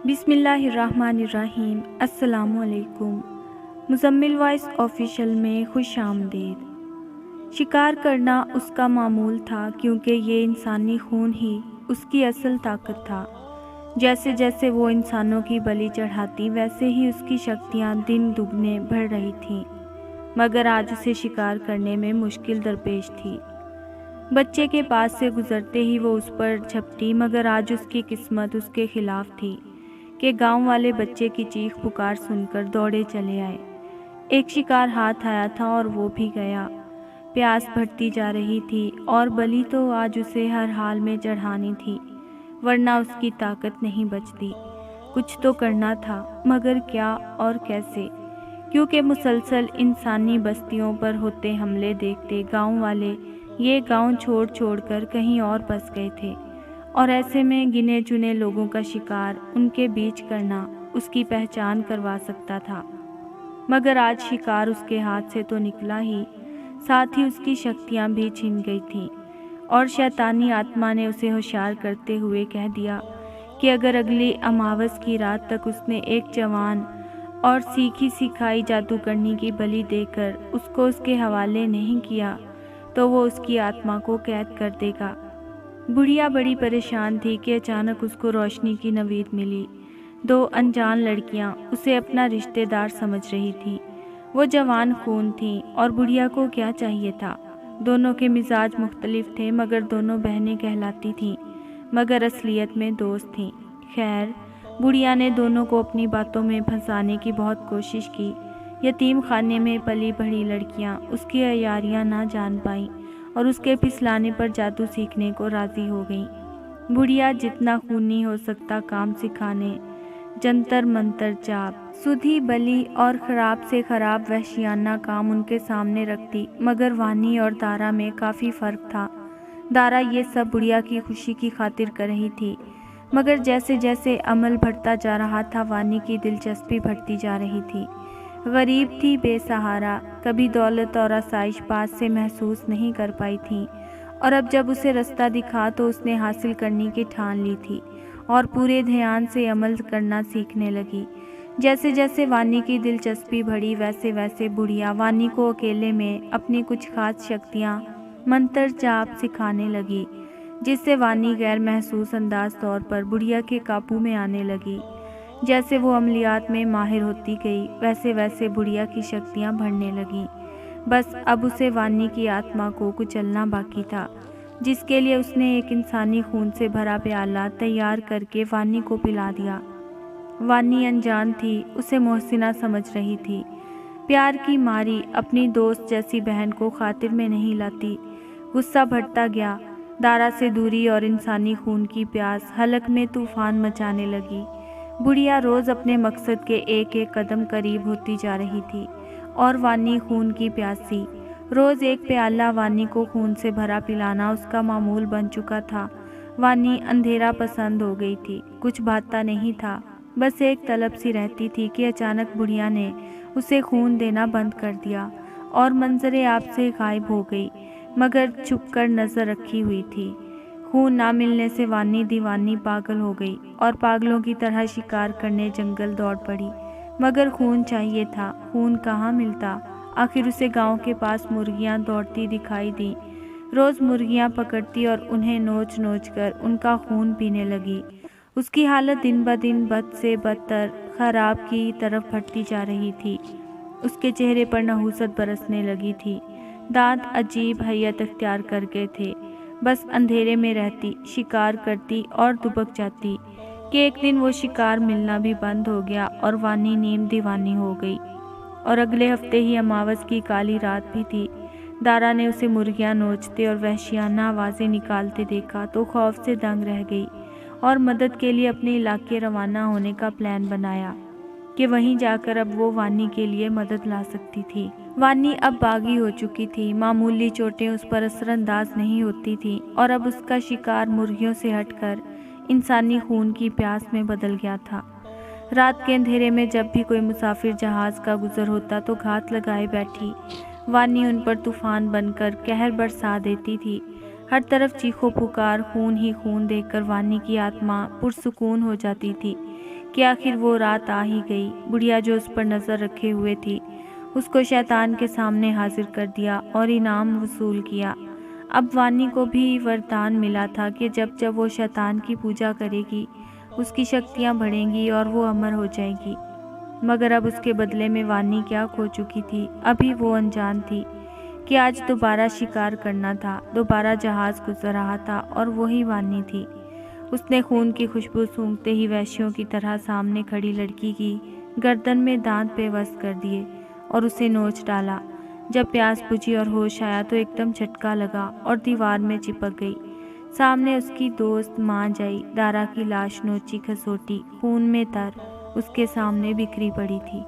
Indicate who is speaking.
Speaker 1: बिस्मिल्लाहिर्रहमानिर्रहीम। अस्सलामुअलैकुम। Muzammil voice official में खुश आमदीद। शिकार करना उसका मामूल था क्योंकि ये इंसानी खून ही उसकी असल ताकत था। जैसे जैसे वो इंसानों की बलि चढ़ाती वैसे ही उसकी शक्तियाँ दिन दुगने बढ़ रही थीं, मगर आज उसे शिकार करने में मुश्किल दरपेश थी। बच्चे के पास से गुजरते ही वो उस पर झपटी, मगर आज उसकी किस्मत उसके खिलाफ थी कि गांव वाले बच्चे की चीख पुकार सुनकर दौड़े चले आए। एक शिकार हाथ आया था और वो भी गया। प्यास बढ़ती जा रही थी और बलि तो आज उसे हर हाल में चढ़ानी थी, वरना उसकी ताकत नहीं बचती। कुछ तो करना था, मगर क्या और कैसे? क्योंकि मुसलसल इंसानी बस्तियों पर होते हमले देखते गांव वाले ये गांव छोड़ छोड़कर कहीं और बस गए थे, और ऐसे में गिने चुने लोगों का शिकार उनके बीच करना उसकी पहचान करवा सकता था। मगर आज शिकार उसके हाथ से तो निकला ही, साथ ही उसकी शक्तियां भी छिन गई थीं, और शैतानी आत्मा ने उसे होशियार करते हुए कह दिया कि अगर अगली अमावस की रात तक उसने एक जवान और सीखी सिखाई जादूगरनी की बलि देकर उसको उसके हवाले नहीं किया तो वो उसकी आत्मा को कैद कर देगा। बुढ़िया बड़ी परेशान थी कि अचानक उसको रोशनी की नवीद मिली। दो अनजान लड़कियां उसे अपना रिश्तेदार समझ रही थी। वो जवान खून थीं और बुढ़िया को क्या चाहिए था? दोनों के मिजाज मुख्तलिफ थे, मगर दोनों बहनें कहलाती थीं, मगर असलियत में दोस्त थीं। खैर, बुढ़िया ने दोनों को अपनी बातों में फंसाने की बहुत कोशिश की। यतीम खाने में पली बढ़ी लड़कियां उसकी अयारियां ना जान पाईं और उसके फिसलाने पर जादू सीखने को राज़ी हो गईं। बुढ़िया जितना खूनी हो सकता काम सिखाने, जंतर मंतर जाप, सुधी बली और ख़राब से ख़राब वहशियाना काम उनके सामने रखती, मगर वानी और दारा में काफ़ी फ़र्क था। दारा ये सब बुढ़िया की खुशी की खातिर कर रही थी, मगर जैसे जैसे अमल बढ़ता जा रहा था वानी की दिलचस्पी बढ़ती जा रही थी। गरीब थी, बेसहारा, कभी दौलत और आसाइश पास से महसूस नहीं कर पाई थी, और अब जब उसे रास्ता दिखा तो उसने हासिल करने की ठान ली थी और पूरे ध्यान से अमल करना सीखने लगी। जैसे जैसे वानी की दिलचस्पी बढ़ी वैसे वैसे बुढ़िया वानी को अकेले में अपनी कुछ खास शक्तियाँ मंत्र जाप सिखाने लगी, जिससे वानी गैर महसूस अंदाज तौर पर बुढ़िया के काबू में आने लगी। जैसे वो अमलियात में माहिर होती गई वैसे वैसे बुढ़िया की शक्तियाँ बढ़ने लगीं। बस अब उसे वानी की आत्मा को कुचलना बाकी था, जिसके लिए उसने एक इंसानी खून से भरा प्याला तैयार करके वानी को पिला दिया। वानी अनजान थी, उसे मोहसिना समझ रही थी। प्यार की मारी अपनी दोस्त जैसी बहन को खातिर में नहीं लाती। गुस्सा बढ़ता गया। दारा से दूरी और इंसानी खून की प्यास हलक में तूफान मचाने लगी। बुढ़िया रोज़ अपने मकसद के एक एक कदम करीब होती जा रही थी, और वानी खून की प्यासी। रोज़ एक प्याला वानी को खून से भरा पिलाना उसका मामूल बन चुका था। वानी अंधेरा पसंद हो गई थी, कुछ भाता नहीं था, बस एक तलब सी रहती थी कि अचानक बुढ़िया ने उसे खून देना बंद कर दिया और मंजरे आप से गायब हो गई, मगर छुपकर नज़र रखी हुई थी। खून ना मिलने से वानी दीवानी पागल हो गई और पागलों की तरह शिकार करने जंगल दौड़ पड़ी, मगर खून चाहिए था। खून कहाँ मिलता? आखिर उसे गांव के पास मुर्गियां दौड़ती दिखाई दी। रोज़ मुर्गियां पकड़ती और उन्हें नोच नोच कर उनका खून पीने लगी। उसकी हालत दिन ब दिन बद से बदतर खराब की तरफ बढ़ती जा रही थी। उसके चेहरे पर नहूसत बरसने लगी थी। दांत अजीब हैयत अख्तियार कर गए थे। बस अंधेरे में रहती, शिकार करती और दुबक जाती कि एक दिन वो शिकार मिलना भी बंद हो गया और वानी नीम दीवानी हो गई। और अगले हफ्ते ही अमावस की काली रात भी थी। दारा ने उसे मुर्गियां नोचते और वहशियाना आवाज़ें निकालते देखा तो खौफ से दंग रह गई और मदद के लिए अपने इलाके रवाना होने का प्लान बनाया कि वहीं जाकर अब वो वानी के लिए मदद ला सकती थी। वानी अब बागी हो चुकी थी, मामूली चोटें उस पर असरअंदाज नहीं होती थीं, और अब उसका शिकार मुर्गियों से हटकर इंसानी खून की प्यास में बदल गया था। रात के अंधेरे में जब भी कोई मुसाफिर जहाज़ का गुजर होता तो घात लगाए बैठी वानी उन पर तूफान बनकर कहर बरसा देती थी। हर तरफ चीखों पुकार, खून ही खून देखकर वानी की आत्मा पुरसुकून हो जाती थी कि आखिर वो रात आ ही गई। बुढ़िया जो उस पर नज़र रखे हुए थी उसको शैतान के सामने हाजिर कर दिया और इनाम वसूल किया। अब वानी को भी वरदान मिला था कि जब जब वो शैतान की पूजा करेगी उसकी शक्तियाँ बढ़ेंगी और वो अमर हो जाएगी। मगर अब उसके बदले में वानी क्या खो चुकी थी। अभी वो अनजान थी कि आज दोबारा शिकार करना था। दोबारा जहाज़ गुजर रहा था और वही वानी थी। उसने खून की खुशबू सूंघते ही वैश्यों की तरह सामने खड़ी लड़की की गर्दन में दांत बेबस कर दिए और उसे नोच डाला। जब प्यास बुझी और होश आया तो एकदम झटका लगा और दीवार में चिपक गई। सामने उसकी दोस्त मांझ आई। दारा की लाश नोची खसोटी खून में तर उसके सामने बिखरी पड़ी थी।